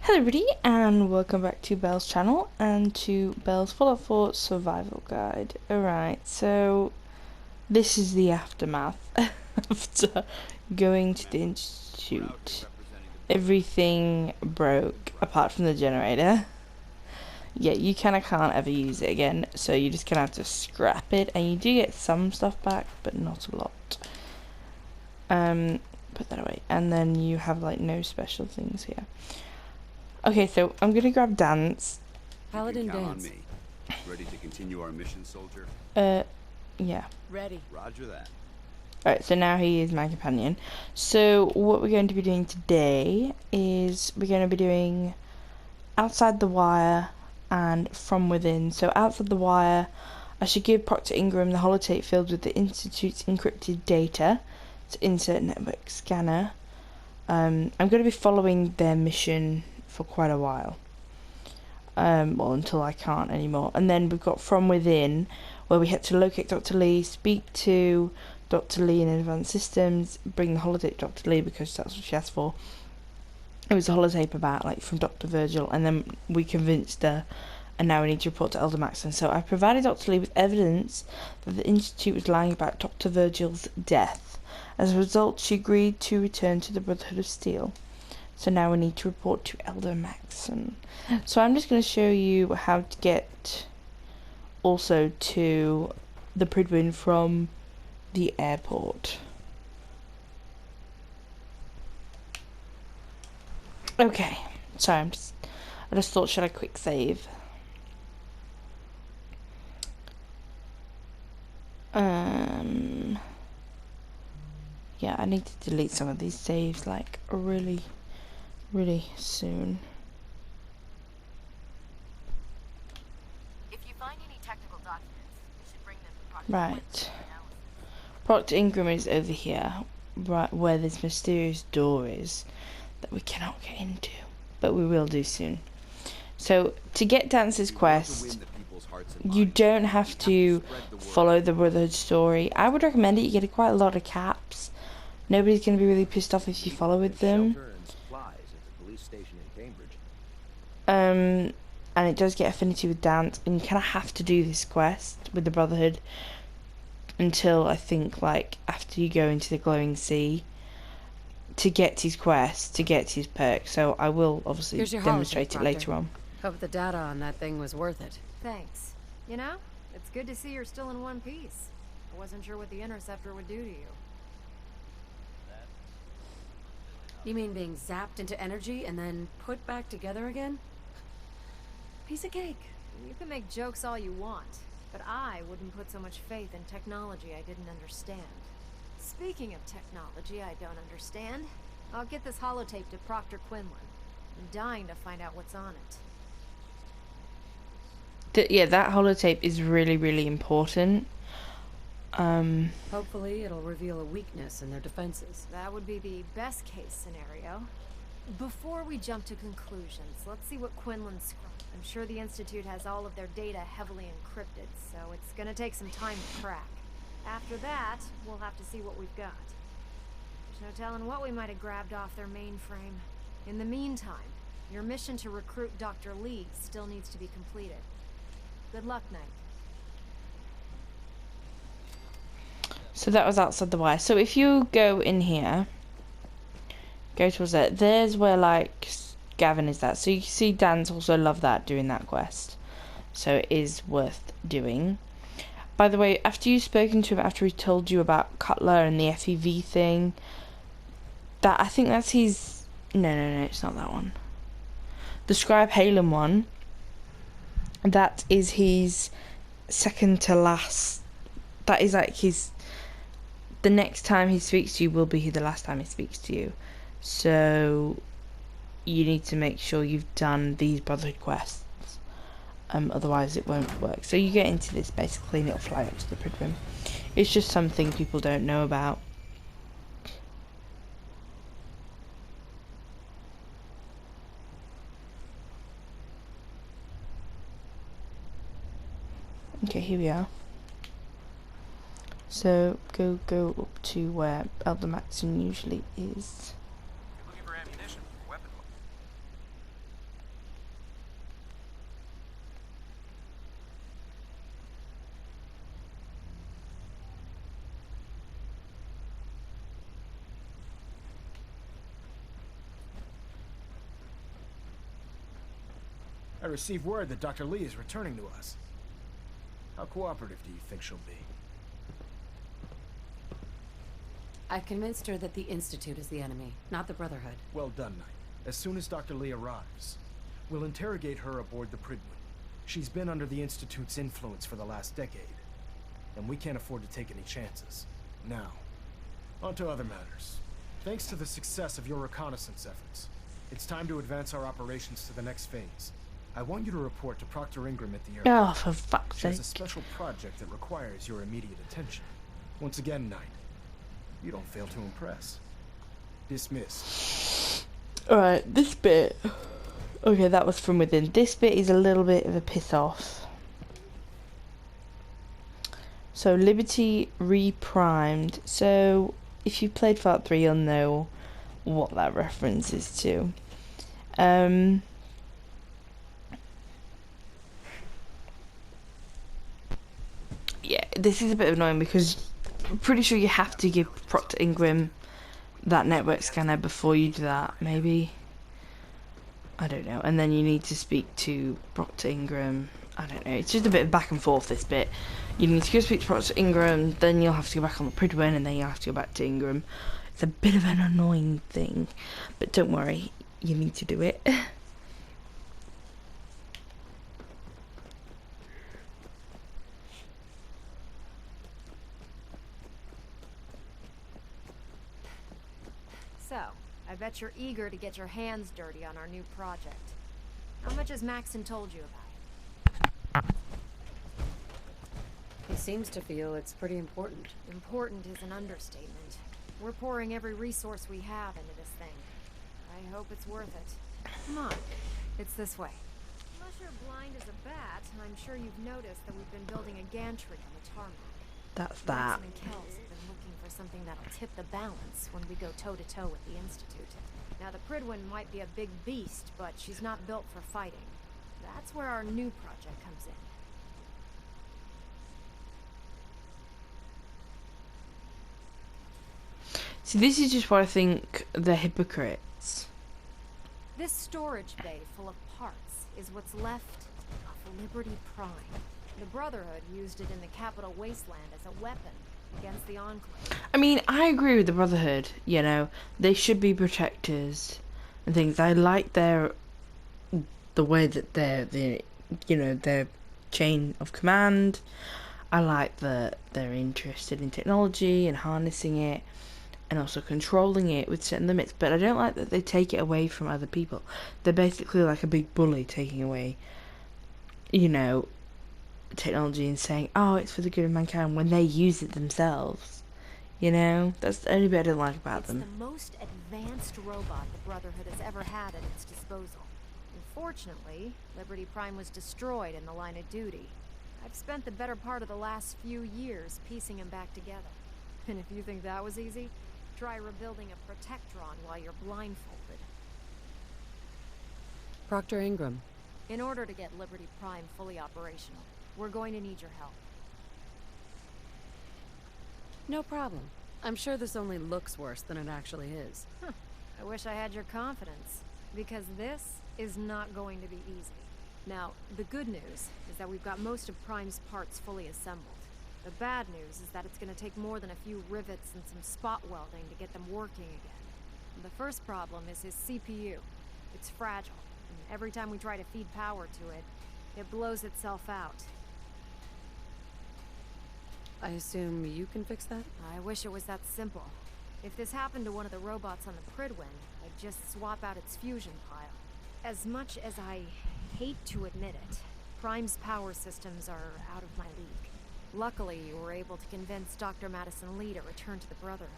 Hello everybody and welcome back to Belle's channel and to Belle's Fallout 4 survival guide. Alright, so this is the aftermath after going to the institute. Everything broke apart from the generator. Yeah, you kinda can't ever use it again, so you're just gonna have to scrap it, and you do get some stuff back, but not a lot. Put that away, and then you have like no special things here. Okay, so I'm gonna grab Dance. Paladin Dance. Ready to continue our mission, soldier? Yeah. Ready. Roger that. Alright, so now he is my companion. So what we're going to be doing today is we're going to be doing Outside the Wire and From Within. So Outside the Wire, I should give Proctor Ingram the holotape filled with the Institute's encrypted data to insert network scanner. I'm going to be following their mission for quite a while. Well, until I can't anymore. And then we've got From Within, where we had to locate Dr. Lee, speak to Dr. Lee in Advanced Systems, bring the holotape to Dr. Lee because that's what she asked for. It was a holotape about, like, from Dr. Virgil, and then we convinced her, and now we need to report to Elder Maxon. So I provided Dr. Lee with evidence that the Institute was lying about Dr. Virgil's death. As a result, she agreed to return to the Brotherhood of Steel. So now we need to report to Elder Maxon. So I'm just going to show you how to get also to the Pridwin from the airport. Okay, sorry, I just thought, should I quick save? Yeah, I need to delete some of these saves like really soon. If you find any technical documents, you should bring them to Proctor Right. Proctor Ingram is over here, right where this mysterious door is that we cannot get into, but we will do soon. So to get Dance's quest, you don't have to follow the Brotherhood story. I would recommend it. You get quite a lot of caps. Nobody's going to be really pissed off if you follow with them. And it does get affinity with Dance, and you kind of have to do this quest with the Brotherhood until I think like after you go into the Glowing Sea to get his quest, to get his perk. So I will obviously demonstrate it later on. Hope the data on that thing was worth it. Thanks. You know, it's good to see you're still in one piece. I wasn't sure what the Interceptor would do to you. You mean being zapped into energy and then put back together again? Piece of cake. You can make jokes all you want, but I wouldn't put so much faith in technology I didn't understand. Speaking of technology I don't understand, I'll get this holotape to Proctor Quinlan. I'm dying to find out what's on it. Yeah, that holotape is really important. Hopefully it'll reveal a weakness in their defenses. That would be the best case scenario. Before we jump to conclusions, let's see what Quinlan's scroll. I'm sure the Institute has all of their data heavily encrypted, so it's gonna take some time to crack. After that, we'll have to see what we've got. There's no telling what we might have grabbed off their mainframe. In the meantime, your mission to recruit Dr. Lee still needs to be completed. Good luck, Knight. So that was Outside the Wire. So if you go in here, go towards it, there's where like Gavin is that. So you see Dan's also love that, doing that quest. So it is worth doing. By the way, after you've spoken to him, after he told you about Cutler and the FEV thing, that I think that's his... No, it's not that one. The Scribe Halen one, that is his second to last. That is like his... The next time he speaks to you will be the last time he speaks to you. So you need to make sure you've done these Brotherhood quests. Otherwise it won't work. So you get into this basically and it'll fly up to the Pridwin. It's just something people don't know about. Okay, here we are. So go up to where Elder Maxon usually is. Looking for ammunition, weapon. I received word that Dr. Lee is returning to us. How cooperative do you think she'll be? I've convinced her that the Institute is the enemy, not the Brotherhood. Well done, Knight. As soon as Dr. Lee arrives, we'll interrogate her aboard the Pridwin. She's been under the Institute's influence for the last decade, and we can't afford to take any chances. Now, on to other matters. Thanks to the success of your reconnaissance efforts, it's time to advance our operations to the next phase. I want you to report to Proctor Ingram at the airport. Oh, for fuck's She has sake. a special project that requires your immediate attention. Once again, Knight, you don't fail to impress. Dismissed. Alright, this bit. Okay, that was from within. This bit is a little bit of a piss off. So, Liberty Reprimed. So, if you played Fallout 3, you'll know what that reference is to. Yeah, this is a bit annoying because I'm pretty sure you have to give Proctor Ingram that network scanner before you do that, maybe. I don't know. And then you need to speak to Proctor Ingram. I don't know. It's just a bit of back and forth, this bit. You need to go speak to Proctor Ingram, then you'll have to go back on the Pridwin, and then you'll have to go back to Ingram. It's a bit of an annoying thing. But don't worry, you need to do it. So, I bet you're eager to get your hands dirty on our new project. How much has Maxon told you about it? He seems to feel it's pretty important. Important is an understatement. We're pouring every resource we have into this thing. I hope it's worth it. Come on, it's this way. Unless you're blind as a bat, I'm sure you've noticed that we've been building a gantry on the tarmac. That's that. Maxon and Kells have been looking for something that'll tip the balance when we go toe-to-toe with the Institute. Now, the Pridwin might be a big beast, but she's not built for fighting. That's where our new project comes in. See, this is just what I think they're hypocrites. This storage bay full of parts is what's left of Liberty Prime. The Brotherhood used it in the Capital Wasteland as a weapon against the Enclave. I mean, I agree with the Brotherhood, you know. They should be protectors and things. I like the way that their chain of command. I like that they're interested in technology and harnessing it and also controlling it with certain limits, but I don't like that they take it away from other people. They're basically like a big bully taking away, technology and saying, oh, it's for the good of mankind, when they use it themselves. That's the only bit I don't like about them. It's the most advanced robot the Brotherhood has ever had at its disposal. Unfortunately, Liberty Prime was destroyed in the line of duty. I've spent the better part of the last few years piecing him back together. And if you think that was easy, try rebuilding a Protectron while you're blindfolded. Proctor Ingram. In order to get Liberty Prime fully operational, we're going to need your help. No problem. I'm sure this only looks worse than it actually is. I wish I had your confidence, because this is not going to be easy. Now, the good news is that we've got most of Prime's parts fully assembled. The bad news is that it's going to take more than a few rivets and some spot welding to get them working again. The first problem is his CPU. It's fragile, and every time we try to feed power to it, it blows itself out. I assume you can fix that? I wish it was that simple. If this happened to one of the robots on the Pridwin, I'd just swap out its fusion pile. As much as I hate to admit it, Prime's power systems are out of my league. Luckily, you were able to convince Dr. Madison Lee to return to the Brotherhood.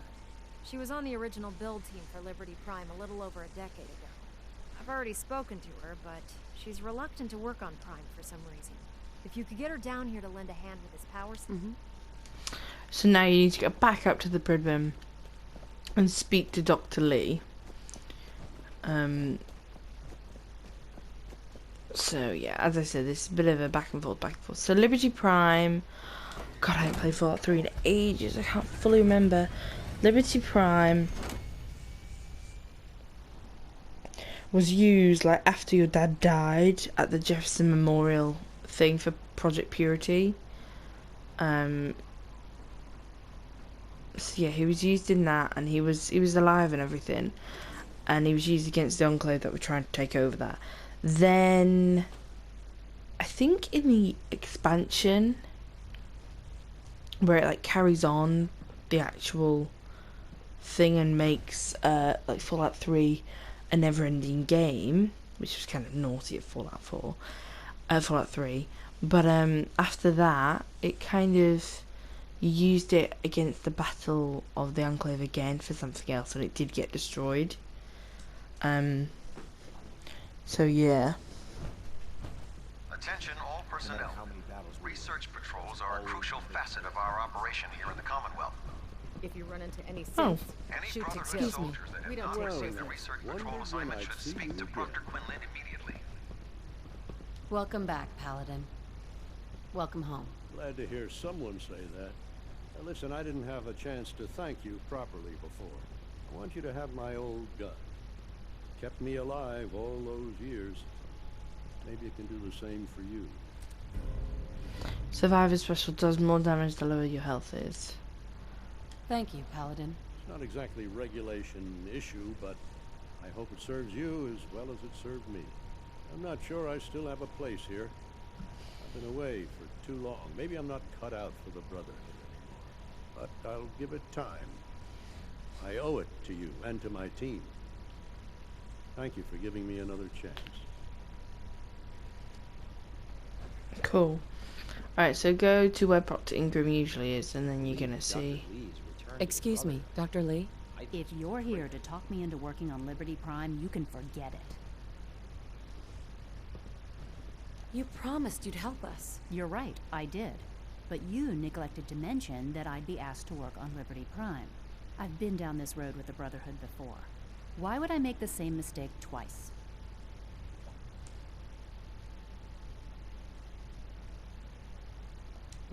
She was on the original build team for Liberty Prime a little over a decade ago. I've already spoken to her, but she's reluctant to work on Prime for some reason. If you could get her down here to lend a hand with his power system... So now you need to go back up to the Pridwin and speak to Dr. Lee. So yeah, as I said, this is a bit of a back and forth. So Liberty Prime... God, I haven't played Fallout 3 in ages. I can't fully remember. Liberty Prime was used like after your dad died at the Jefferson Memorial thing for Project Purity. So yeah, he was used in that, and he was alive and everything, and he was used against the Enclave that were trying to take over that. Then I think in the expansion where it like carries on the actual thing and makes like Fallout 3 a never-ending game, which was kind of naughty at Fallout 3. But after that, it kind of used it against the Battle of the Enclave again for something else, and it did get destroyed. So yeah. Attention all personnel. Research patrols are a crucial facet of our operation here in the Commonwealth. If you run into any Oh. synths, Any shoot to Brotherhood kill. soldiers that We have don't not take received their prisoners. research patrol assignment should speak to Proctor Quinlan immediately. Welcome back, Paladin. Welcome home. Glad to hear someone say that. Now listen, I didn't have a chance to thank you properly before. I want you to have my old gun. Kept me alive all those years. Maybe it can do the same for you. Survivor Special does more damage the lower your health is. Thank you, Paladin. It's not exactly regulation issue, but I hope it serves you as well as it served me. I'm not sure I still have a place here. I've been away for too long. Maybe I'm not cut out for the Brotherhood anymore. But I'll give it time. I owe it to you and to my team. Thank you for giving me another chance. Cool. Alright, so go to where Proctor Ingram usually is, and then you're gonna see. Excuse me, Dr. Lee? If you're here to talk me into working on Liberty Prime, you can forget it. You promised you'd help us. You're right, I did. But you neglected to mention that I'd be asked to work on Liberty Prime. I've been down this road with the Brotherhood before. Why would I make the same mistake twice?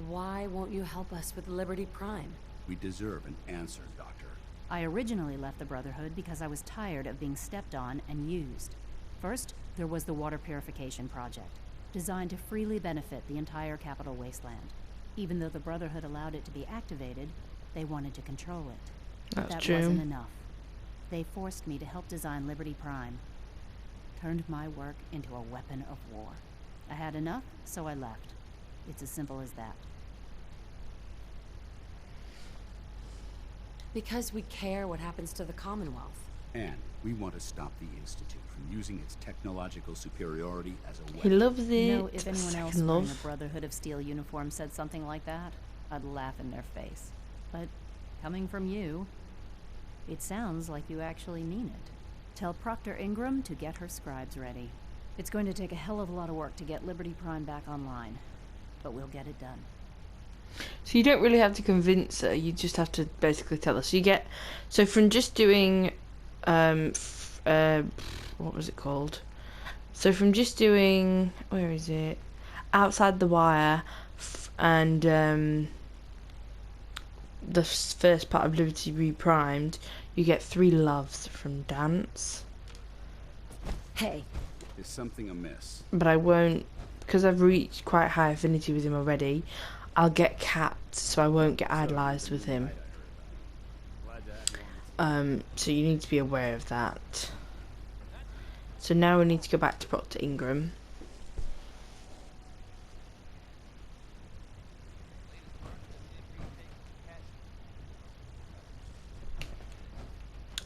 Why won't you help us with Liberty Prime? We deserve an answer, Doctor. I originally left the Brotherhood because I was tired of being stepped on and used. First, there was the water purification project, designed to freely benefit the entire capital wasteland. Even though the Brotherhood allowed it to be activated, they wanted to control it. But That's that true. wasn't enough. They forced me to help design Liberty Prime. Turned my work into a weapon of war. I had enough, so I left. It's as simple as that. Because we care what happens to the Commonwealth. And we want to stop the Institute from using its technological superiority as a He weapon. loves it. You know, if anyone else Second wearing love. a Brotherhood of Steel uniform said something like that, I'd laugh in their face. But coming from you, it sounds like you actually mean it. Tell Proctor Ingram to get her scribes ready. It's going to take a hell of a lot of work to get Liberty Prime back online, but we'll get it done. So you don't really have to convince her, you just have to basically tell her. So you get, so from just doing, what was it called? So from just doing, where is it? Outside the Wire, and the first part of Liberty Reprimed, you get 3 loves from Dance. Hey, Is something amiss? But I won't, because I've reached quite high affinity with him already, I'll get capped, so I won't get idolized with him. So you need to be aware of that. So now we need to go back to Proctor Ingram.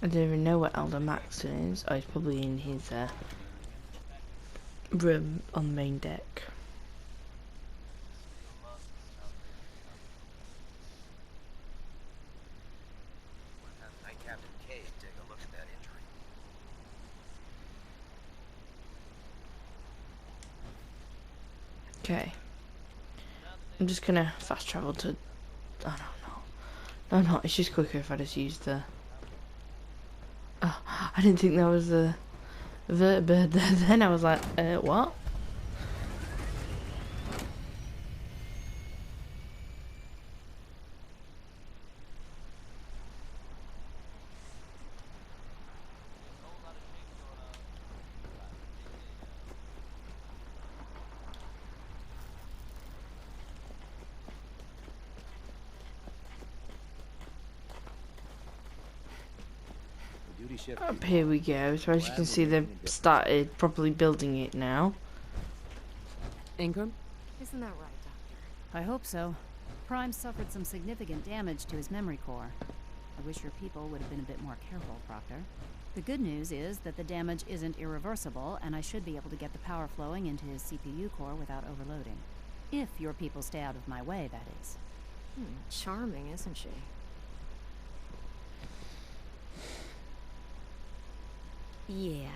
I don't even know where Elder Maxton is. Oh, he's probably in his room on the main deck. Night Captain Cade take a look at that injury. Okay. I'm just gonna fast travel to. Oh no, no, no, it's just quicker if I just use the. Oh, I didn't think there was a vertibird there. Then I was like, what? Safety shift. Up here we go. So as you can see, they've started properly building it now. Ingram? Isn't that right, Doctor? I hope so. Prime suffered some significant damage to his memory core. I wish your people would have been a bit more careful, Proctor. The good news is that the damage isn't irreversible, and I should be able to get the power flowing into his CPU core without overloading. If your people stay out of my way, that is. Charming, isn't she? Yeah.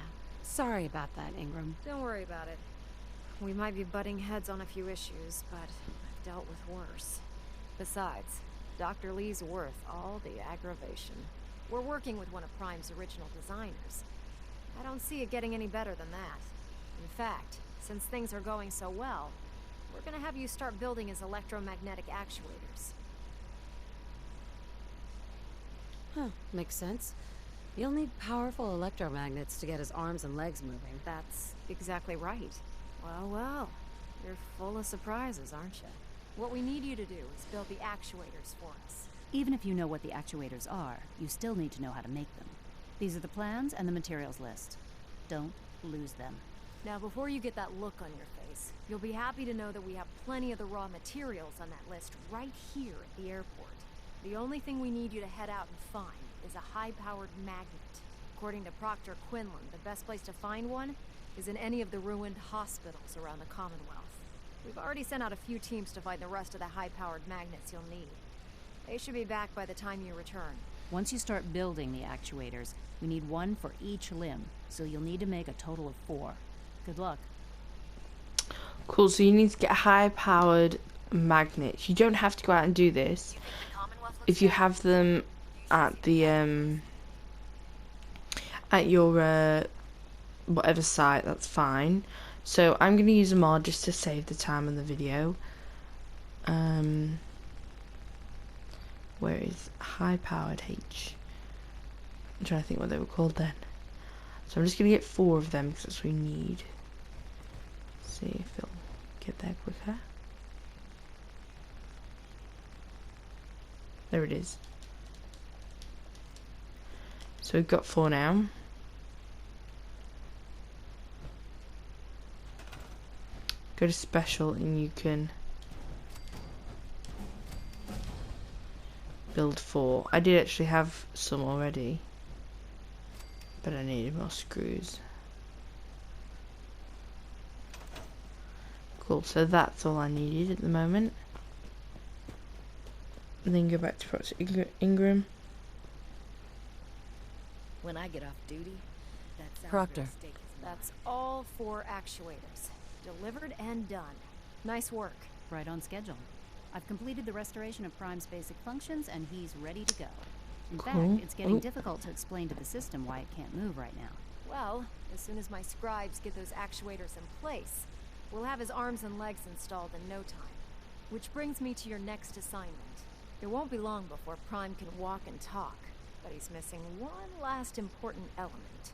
Sorry about that, Ingram. Don't worry about it. We might be butting heads on a few issues, but I've dealt with worse. Besides, Dr. Lee's worth all the aggravation. We're working with one of Prime's original designers. I don't see it getting any better than that. In fact, since things are going so well, we're gonna have you start building his electromagnetic actuators. Huh, makes sense. You'll need powerful electromagnets to get his arms and legs moving. That's exactly right. Well, you're full of surprises, aren't you? What we need you to do is build the actuators for us. Even if you know what the actuators are, you still need to know how to make them. These are the plans and the materials list. Don't lose them. Now, before you get that look on your face, you'll be happy to know that we have plenty of the raw materials on that list right here at the airport. The only thing we need you to head out and find is a high-powered magnet. According to Proctor Quinlan, the best place to find one is in any of the ruined hospitals around the Commonwealth. We've already sent out a few teams to find the rest of the high-powered magnets you'll need. They should be back by the time you return. Once you start building the actuators, we need one for each limb, so you'll need to make a total of 4. Good luck. Cool, so you need to get high-powered magnets. You don't have to go out and do this. If you have them at the at your whatever site, that's fine. So I'm gonna use a mod just to save the time in the video. Where is high-powered H? I'm trying to think what they were called then. So I'm just gonna get 4 of them because that's what we need. See if it'll get there quicker. There it is. So we've got 4 now. Go to special and you can build 4. I did actually have some already, but I needed more screws. Cool, so that's all I needed at the moment. And then go back to Proctor Ingram. When I get off duty, that's Proctor. That's all 4 actuators. Delivered and done. Nice work. Right on schedule. I've completed the restoration of Prime's basic functions, and he's ready to go. In Cool. fact, it's getting difficult to explain to the system why it can't move right now. Well, as soon as my scribes get those actuators in place, we'll have his arms and legs installed in no time. Which brings me to your next assignment. It won't be long before Prime can walk and talk, but he's missing one last important element.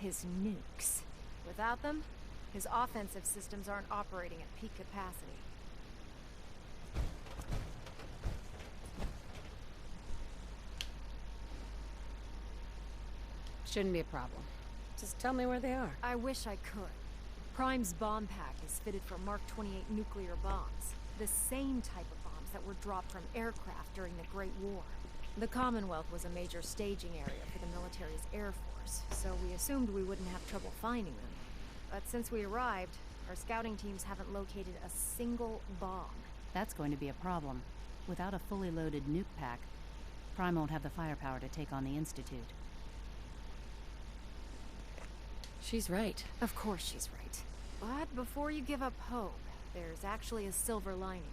His nukes. Without them, his offensive systems aren't operating at peak capacity. Shouldn't be a problem. Just tell me where they are. I wish I could. Prime's bomb pack is fitted for Mark 28 nuclear bombs. The same type of bombs that were dropped from aircraft during the Great War. The Commonwealth was a major staging area for the military's Air Force, so we assumed we wouldn't have trouble finding them. But since we arrived, our scouting teams haven't located a single bomb. That's going to be a problem. Without a fully loaded nuke pack, Prime won't have the firepower to take on the Institute. She's right. Of course she's right. But before you give up hope, there's actually a silver lining.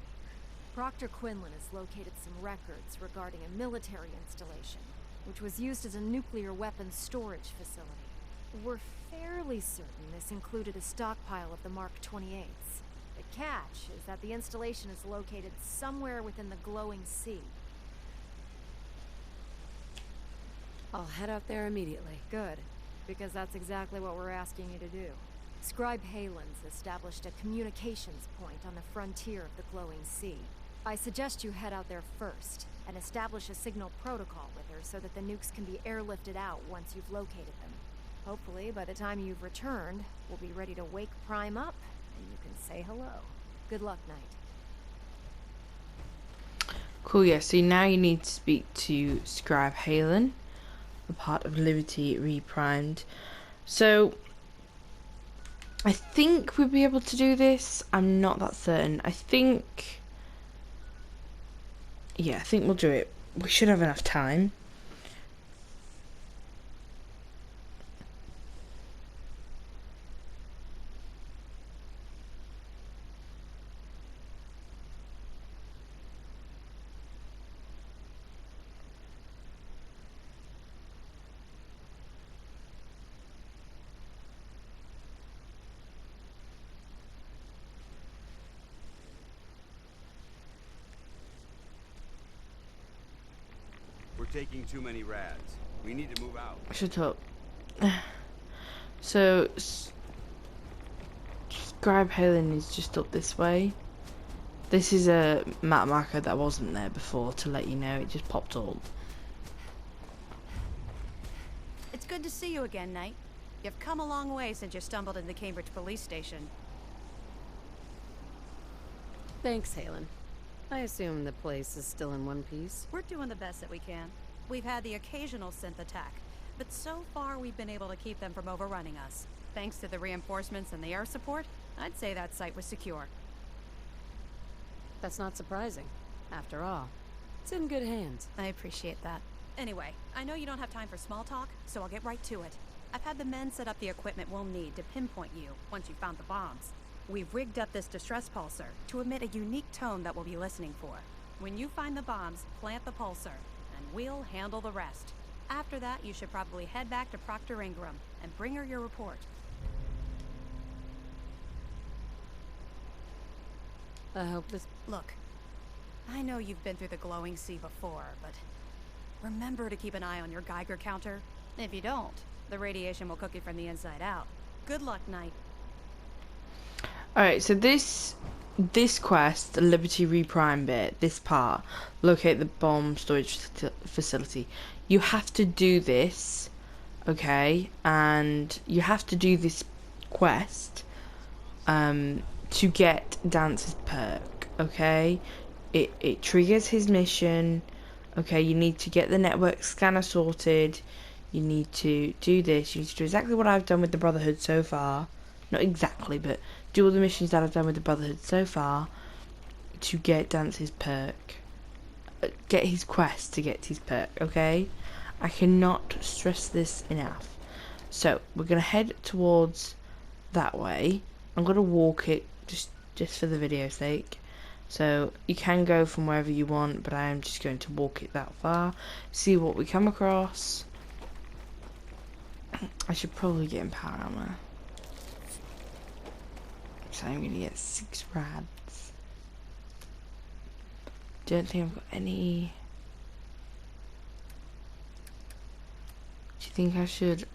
Proctor Quinlan has located some records regarding a military installation, which was used as a nuclear weapons storage facility. We're fairly certain this included a stockpile of the Mark 28s. The catch is that the installation is located somewhere within the glowing sea. I'll head out there immediately. Good, because that's exactly what we're asking you to do. Scribe Halen's established a communications point on the frontier of the glowing sea. I suggest you head out there first and establish a signal protocol with her so that the nukes can be airlifted out once you've located them. Hopefully, by the time you've returned, we'll be ready to wake Prime up and you can say hello. Good luck, Knight. Cool, yeah, so now you need to speak to Scribe Halen, a part of Liberty Reprimed. So, I think we'll be able to do this. I'm not that certain. Yeah, I think we'll do it. We should have enough time. We're taking too many rads. We need to move out. Shut up. So, Scribe Halen is just up this way. This is a map marker that wasn't there before, to let you know. It just popped up. It's good to see you again, Knight. You've come a long way since you stumbled into the Cambridge police station. Thanks, Halen. I assume the place is still in one piece. We're doing the best that we can. We've had the occasional synth attack, but so far we've been able to keep them from overrunning us. Thanks to the reinforcements and the air support, I'd say that site was secure. That's not surprising. After all, it's in good hands. I appreciate that. Anyway, I know you don't have time for small talk, so I'll get right to it. I've had the men set up the equipment we'll need to pinpoint you once you've found the bombs. We've rigged up this distress pulsar to emit a unique tone that we'll be listening for. When you find the bombs, plant the pulsar, and we'll handle the rest. After that, you should probably head back to Proctor Ingram and bring her your report. I hope this... Look, I know you've been through the glowing sea before, but remember to keep an eye on your Geiger counter. If you don't, the radiation will cook you from the inside out. Good luck, Knight. Alright, so this quest, the Liberty Reprime bit, this part, locate the bomb storage facility. You have to do this, okay? And you have to do this quest to get Dance's perk, okay? It triggers his mission, okay? You need to get the network scanner sorted. You need to do this. You need to do exactly what I've done with the Brotherhood so far. Not exactly, but do all the missions that I've done with the Brotherhood so far to get Dance's perk. Get his quest to get his perk, okay? I cannot stress this enough. So, we're going to head towards that way. I'm going to walk it just for the video's sake. So, you can go from wherever you want, but I am just going to walk it that far. See what we come across. I should probably get in power armor. So I'm gonna get 6 rads. Don't think I've got any. Do you think I should?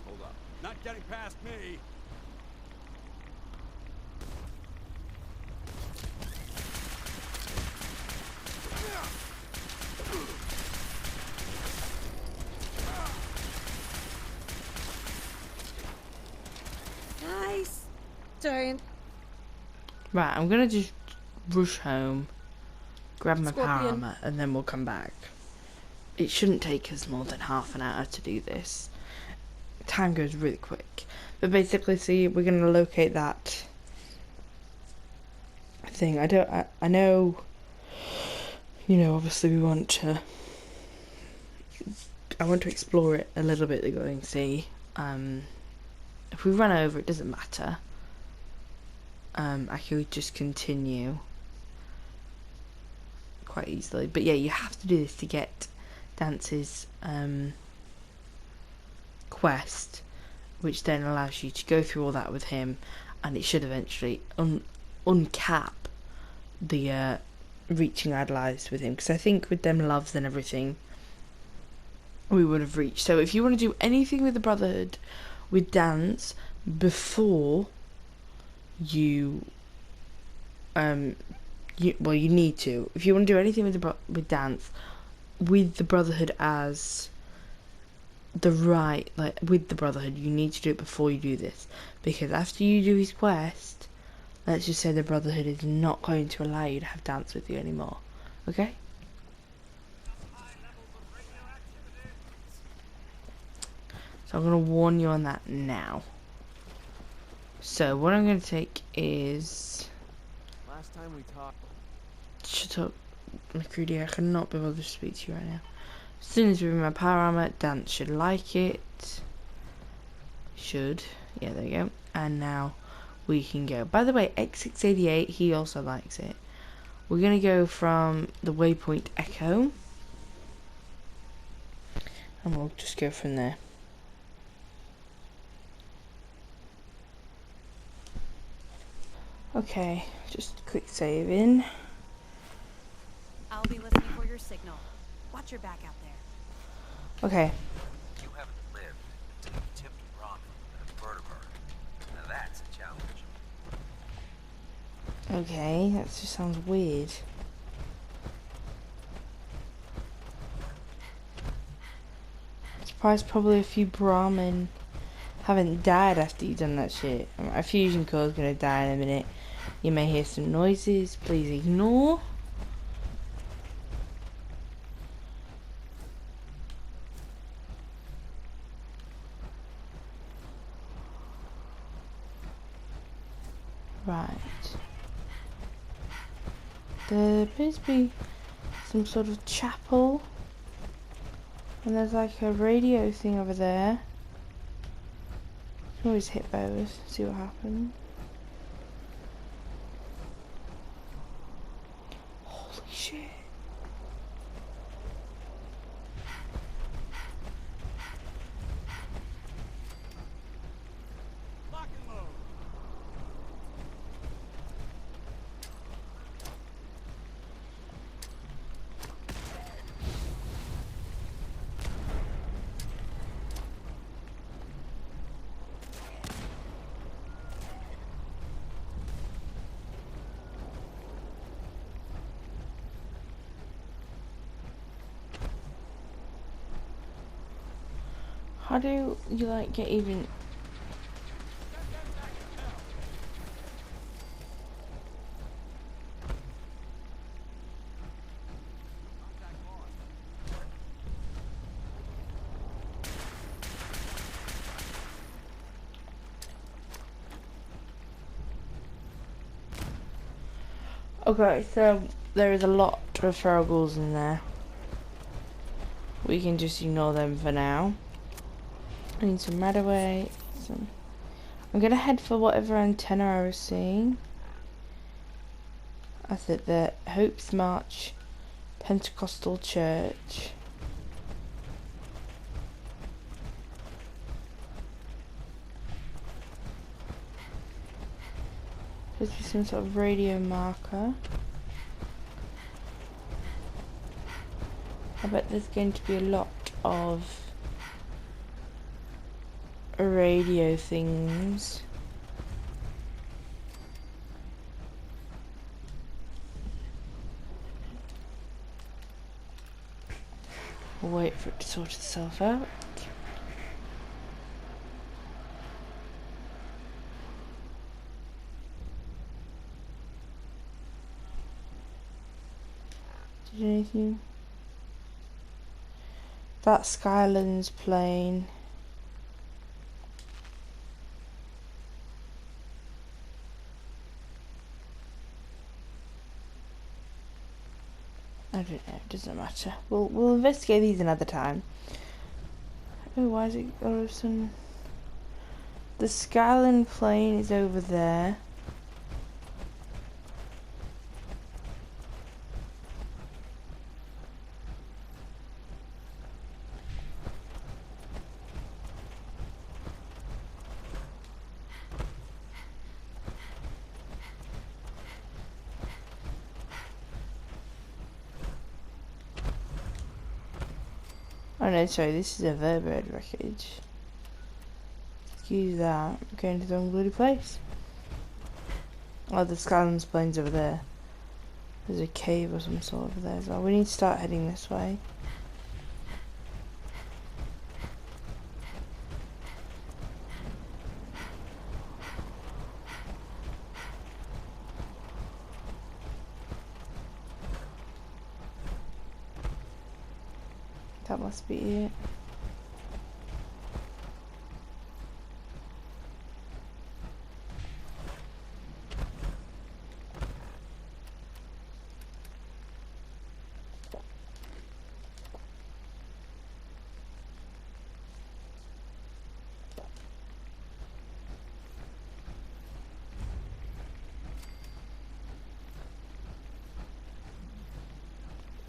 Hold up. Not getting past me. Nice. Don't. Right, I'm gonna just rush home, grab my power Scorpion. armor, and then we'll come back. It shouldn't take us more than half an hour to do this. Time goes really quick. But basically, see, we're gonna locate that thing. I know, you know, obviously we want to, I want to explore it a little bit, the glowing sea. If we run over, it doesn't matter. I could just continue quite easily. But yeah, you have to do this to get Dance's quest, which then allows you to go through all that with him, and it should eventually uncap the reaching idolized with him. Because I think with them loves and everything, we would have reached. So if you want to do anything with the Brotherhood, with Dance, before you you need to. If you want to do anything with dance, with the Brotherhood as the right, like with the Brotherhood, you need to do it before you do this, because after you do his quest, let's just say the Brotherhood is not going to allow you to have dance with you anymore. Okay? So I'm gonna warn you on that now. So what I'm gonna take is, Last time we talked. shut up, McCready. I cannot be bothered to speak to you right now. As soon as we remove my power armor, Dance should like it. Should. Yeah, there we go. And now we can go. By the way, X688, he also likes it. We're going to go from the waypoint Echo. And we'll just go from there. Okay, just quick saving. I'll be listening for your signal. Watch your back out there. Okay. You haven't lived until you tipped Ramen and a vertebrate. Now that's a challenge. Okay, that just sounds weird. I'm surprised probably a few Brahmin haven't died after you've done that shit. A fusion core is going to die in a minute. You may hear some noises. Please ignore. Right. There appears to be some sort of chapel. And there's like a radio thing over there. You can always hit those, see what happens. Holy shit. How do you like get even? Okay, so there is a lot of feral ghouls in there. We can just ignore them for now. I need some Radaway. I'm gonna head for whatever antenna I was seeing. That's it, the Hope's March Pentecostal Church. There's some sort of radio marker. I bet there's going to be a lot of radio things. We'll wait for it to sort itself out. Did anything? That Skyland's plane. I don't know, it doesn't matter. We'll investigate these another time. Oh, why is it all of a sudden? The Skyland plane is over there. Oh no, sorry, this is a vertebrate wreckage. Excuse that, I'm going to the wrong bloody place. Oh, the Skylands plains over there. There's a cave or some sort over there as well. We need to start heading this way. That must be it.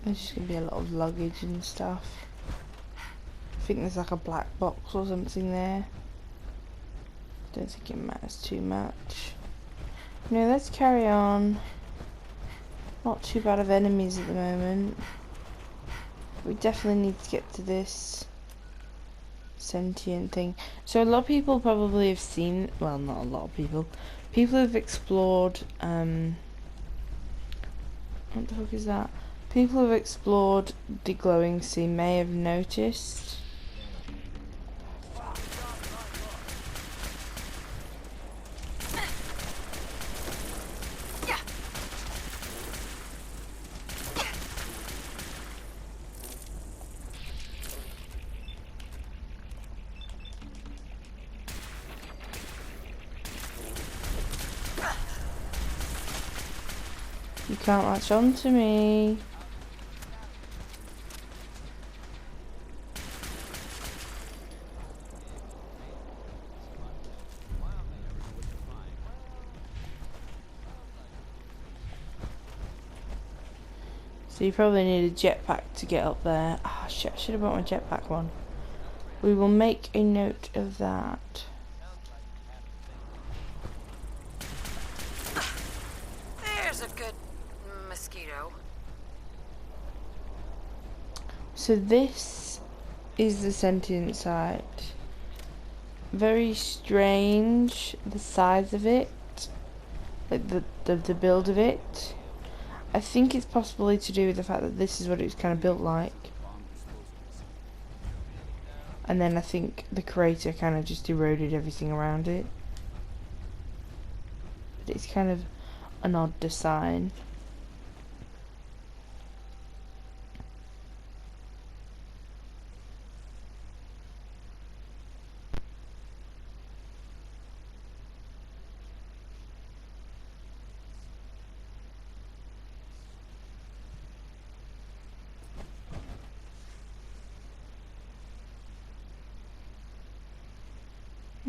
There's just gonna be a lot of luggage and stuff. I think there's like a black box or something there. Don't think it matters too much. No, let's carry on. Not too bad of enemies at the moment. We definitely need to get to this sentient thing. So a lot of people probably have seen, well, not a lot of people. People who've explored, what the fuck is that? People who've explored the glowing sea may have noticed. You can't latch on to me. So you probably need a jetpack to get up there. Ah, shit, I should have brought my jetpack one. We will make a note of that. There's a good mosquito. So this is the sentient site. Very strange, the size of it, like the build of it. I think it's possibly to do with the fact that this is what it was kind of built like. And then I think the crater kind of just eroded everything around it. But it's kind of an odd design.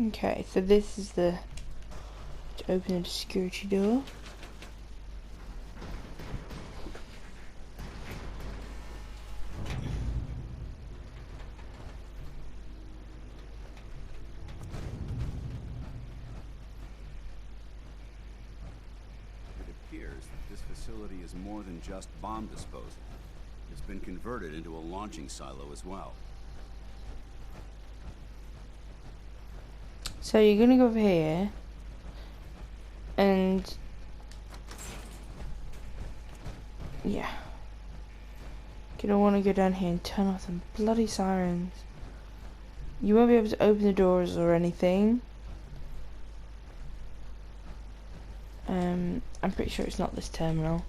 Okay, so this is the to open the security door. It appears that this facility is more than just bomb disposal. It's been converted into a launching silo as well. So you're gonna go over here and yeah, you don't want to go down here and turn off them bloody sirens. You won't be able to open the doors or anything. I'm pretty sure it's not this terminal.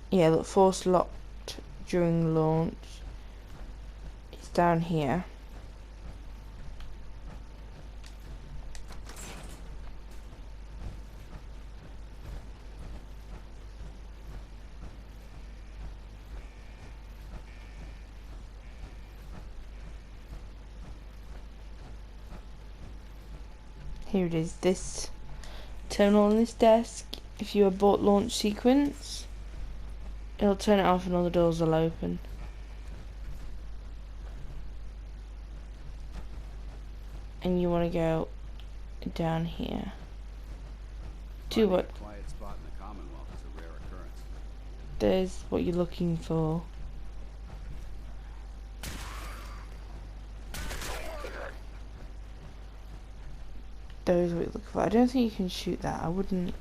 Yeah, look, force locked during launch. It's down here. Here it is, this terminal on this desk. If you abort launch sequence, it'll turn it off and all the doors will open. And you want to go down here. Do what? A quiet spot in the Commonwealth is a rare occurrence. There's what you're looking for. Those are what you're looking for. I don't think you can shoot that. I wouldn't.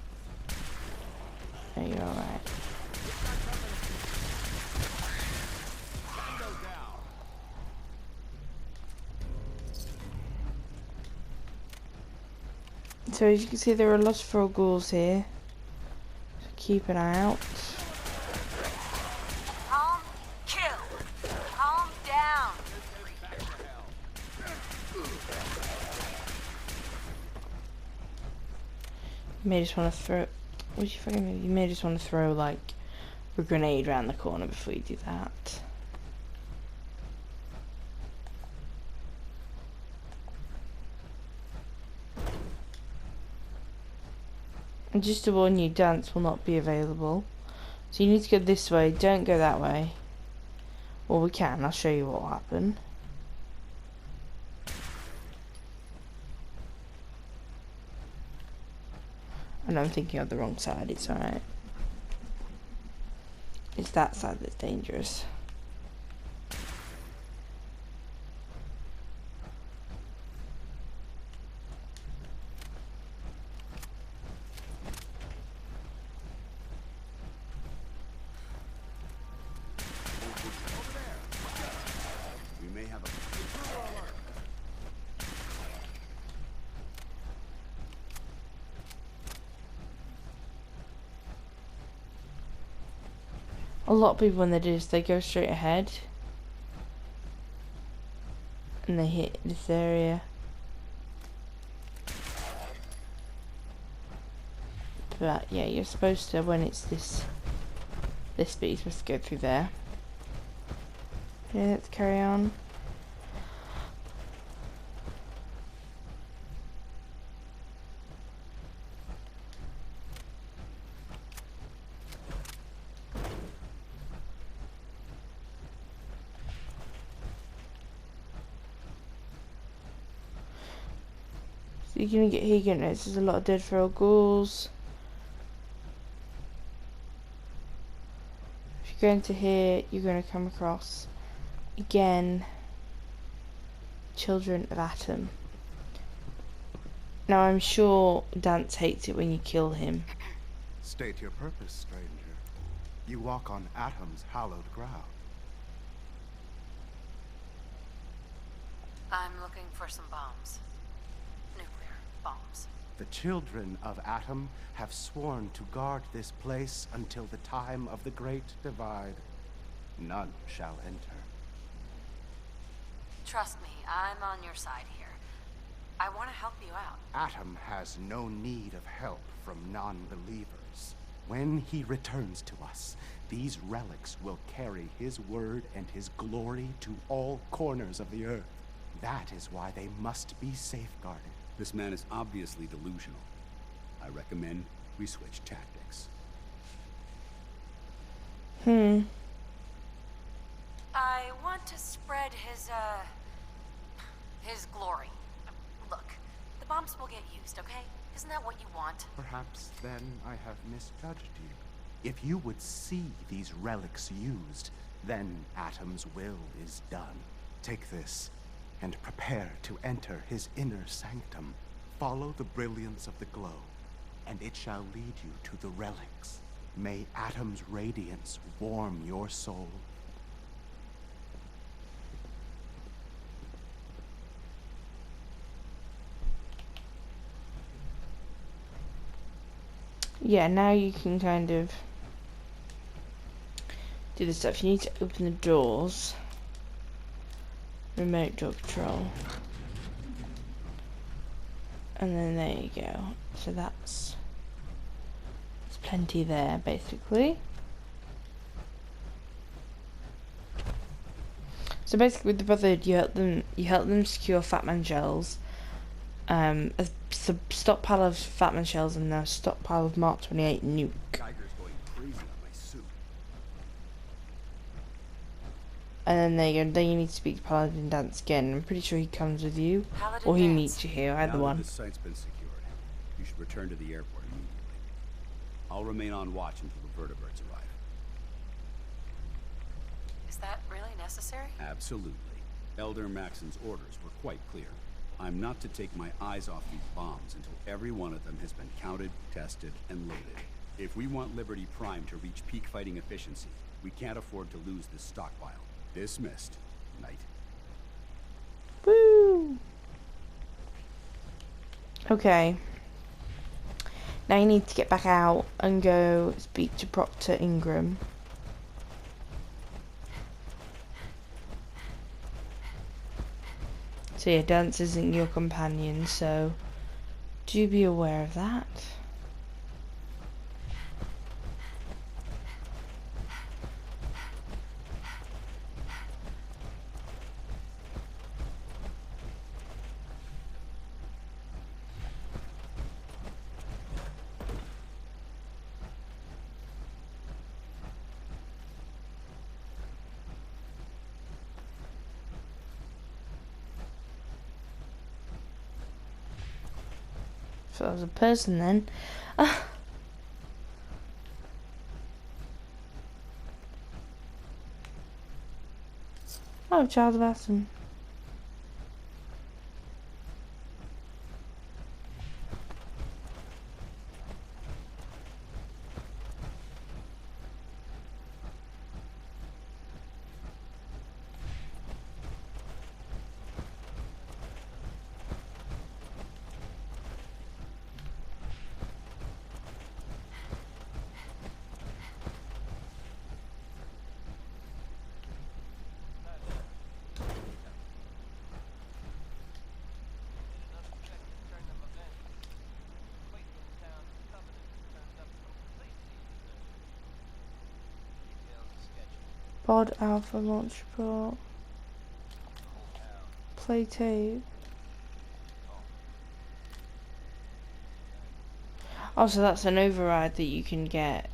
No, you're alright. So as you can see, there are a lot of feral ghouls here. So keep an eye out. Calm, kill. Calm down. You may just want to throw. What do you fucking mean? You may just want to throw like a grenade around the corner before you do that. And just to warn you, dance will not be available. So you need to go this way, don't go that way. Well, we can, I'll show you what will happen. And I'm thinking of the wrong side, it's alright. It's that side that's dangerous. A lot of people, when they do this, they go straight ahead and they hit this area. But yeah, you're supposed to, when it's this bit, you're supposed to go through there. Yeah, let's carry on. So you're gonna get here, you're gonna notice there's a lot of dead feral ghouls. If you go into here, you're gonna come across again Children of Atom. Now I'm sure Dance hates it when you kill him. State your purpose, stranger. You walk on Atom's hallowed ground. I'm looking for some bombs. Nuclear bombs. The children of Atom have sworn to guard this place until the time of the Great Divide. None shall enter. Trust me, I'm on your side here. I want to help you out. Atom has no need of help from non-believers. When he returns to us, these relics will carry his word and his glory to all corners of the earth. That is why they must be safeguarded. This man is obviously delusional. I recommend we switch tactics. I want to spread his glory. Look, the bombs will get used, okay? Isn't that what you want? Perhaps then I have misjudged you. If you would see these relics used, then Atom's will is done. Take this, and prepare to enter his inner sanctum. Follow the brilliance of the glow, and it shall lead you to the relics. May Atom's radiance warm your soul. Yeah, now you can kind of do this stuff. You need to open the doors. Remote door control. And then there you go. So there's plenty there, basically. So basically with the Brotherhood, you help them secure Fatman shells. A stockpile of Fatman shells and a stockpile of Mark 28 nuke. Geiger's going crazy on my suit. And then there you go. Then you need to speak to Paladin Dance again. I'm pretty sure he comes with you, Paladin or he Dance. meets you here. Either Now that one. this site's been secured, you should return to the airport immediately. I'll remain on watch until the vertebrates arrive. Is that really necessary? Absolutely. Elder Maxon's orders were quite clear. I'm not to take my eyes off these bombs until every one of them has been counted, tested, and loaded. If we want Liberty Prime to reach peak fighting efficiency, we can't afford to lose this stockpile. Dismissed, Knight. Woo! Okay. Now you need to get back out and go speak to Proctor Ingram. So yeah, Dance isn't your companion, so do be aware of that. So that was a person then. Oh, Charles Basson. Bod Alpha Launch Report. Play tape. Oh, so that's an override that you can get.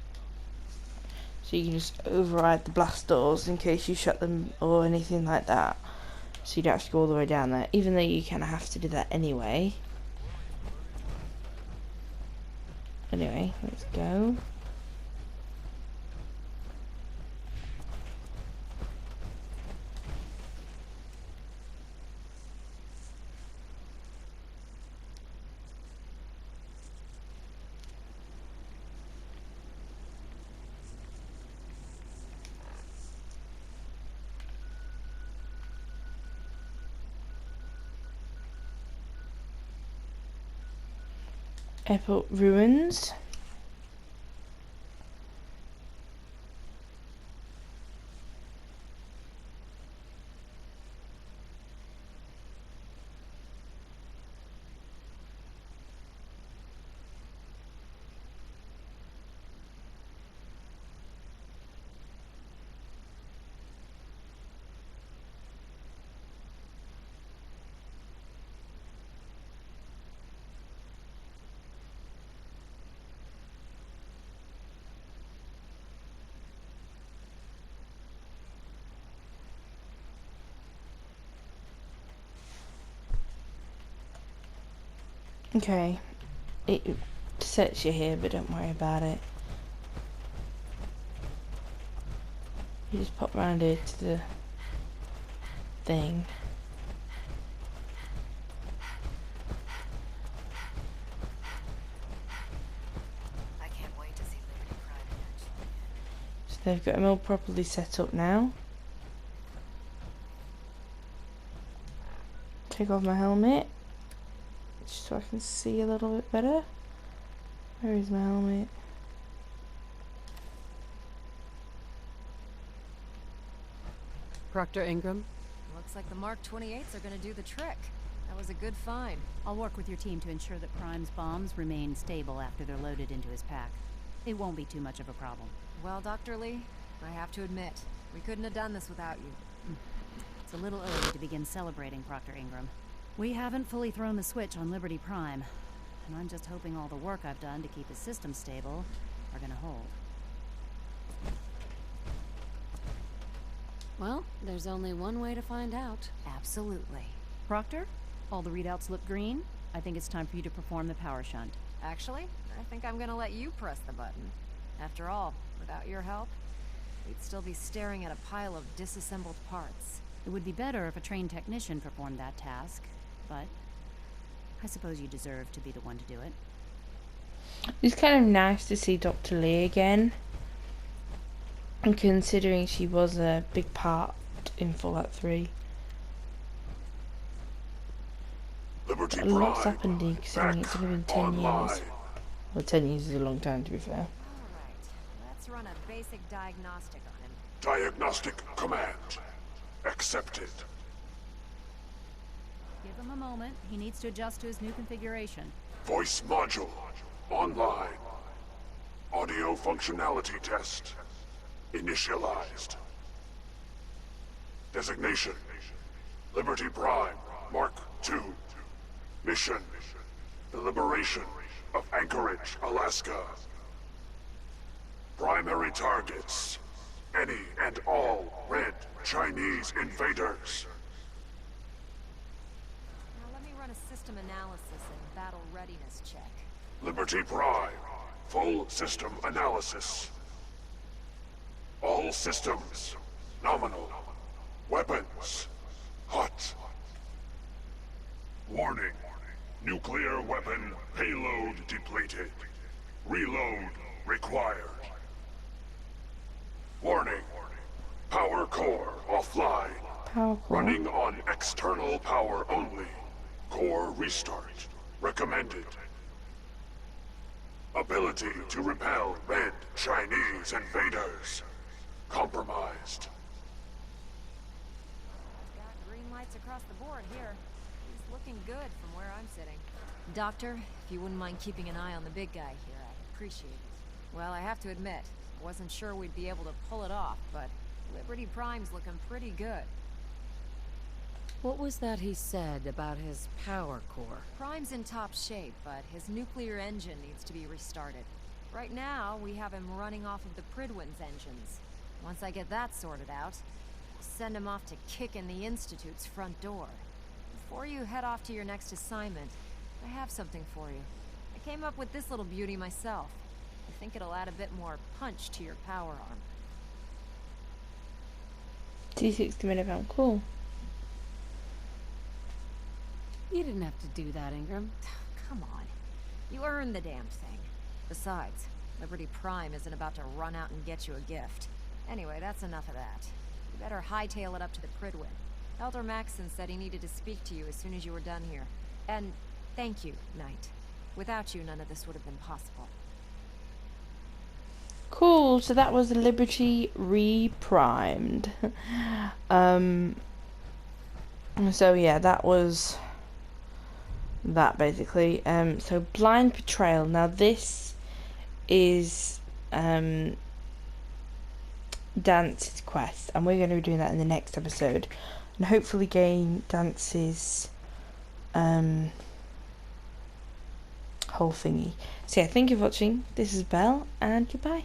So you can just override the blast doors in case you shut them or anything like that. So you don't have to go all the way down there, even though you kind of have to do that anyway. Anyway, let's go. Airport ruins. Okay, it sets you here, but don't worry about it. You just pop round here to the thing. I can't wait to see Liberty Prime in action again. So they've got them all properly set up now. Take off my helmet, just so I can see a little bit better. Where is my helmet? Proctor Ingram? Looks like the Mark 28s are gonna do the trick. That was a good find. I'll work with your team to ensure that Prime's bombs remain stable after they're loaded into his pack. It won't be too much of a problem. Well, Dr. Lee, I have to admit, we couldn't have done this without you. It's a little early to begin celebrating, Proctor Ingram. We haven't fully thrown the switch on Liberty Prime, and I'm just hoping all the work I've done to keep his system stable are gonna hold. Well, there's only one way to find out. Absolutely. Proctor, all the readouts look green. I think it's time for you to perform the power shunt. Actually, I think I'm gonna let you press the button. After all, without your help, we'd still be staring at a pile of disassembled parts. It would be better if a trained technician performed that task, but I suppose you deserve to be the one to do it. It's kind of nice to see Dr. Lee again, and considering she was a big part in Fallout 3. Liberty A lot's Prime, happened considering it's only been 10 online. years. Well, 10 years is a long time, to be fair. Alright, let's run a basic diagnostic on him. Diagnostic command accepted. Give him a moment. He needs to adjust to his new configuration. Voice module online. Audio functionality test initialized. Designation: Liberty Prime Mark II. Mission: the liberation of Anchorage, Alaska. Primary targets: any and all red Chinese invaders. Now let me run a system analysis and battle readiness check. Liberty Prime, full system analysis. All systems nominal. Weapons hot. Warning: nuclear weapon payload depleted. Reload required. Warning: power core offline. Power core. Running on external power only. Core restart recommended. Ability to repel red Chinese invaders compromised. Got green lights across the board here. He's looking good from where I'm sitting. Doctor, if you wouldn't mind keeping an eye on the big guy here, I'd appreciate it. Well, I have to admit, I wasn't sure we'd be able to pull it off, but Liberty Prime's looking pretty good. What was that he said about his power core? Prime's in top shape, but his nuclear engine needs to be restarted. Right now, we have him running off of the Pridwin's engines. Once I get that sorted out, I'll send him off to kick in the Institute's front door. Before you head off to your next assignment, I have something for you. I came up with this little beauty myself. I think it'll add a bit more punch to your power armor. T60 cool. You didn't have to do that, Ingram. Come on. You earned the damn thing. Besides, Liberty Prime isn't about to run out and get you a gift. Anyway, that's enough of that. You better hightail it up to the Pridwin. Elder Maxson said he needed to speak to you as soon as you were done here. And thank you, Knight. Without you, none of this would have been possible. Cool, so that was Liberty Reprimed. So yeah, that was that basically. So blind betrayal. Now this is Dance's quest, and we're going to be doing that in the next episode, and hopefully gain Dance's whole thingy. So yeah, thank you for watching. This is Belle, and goodbye.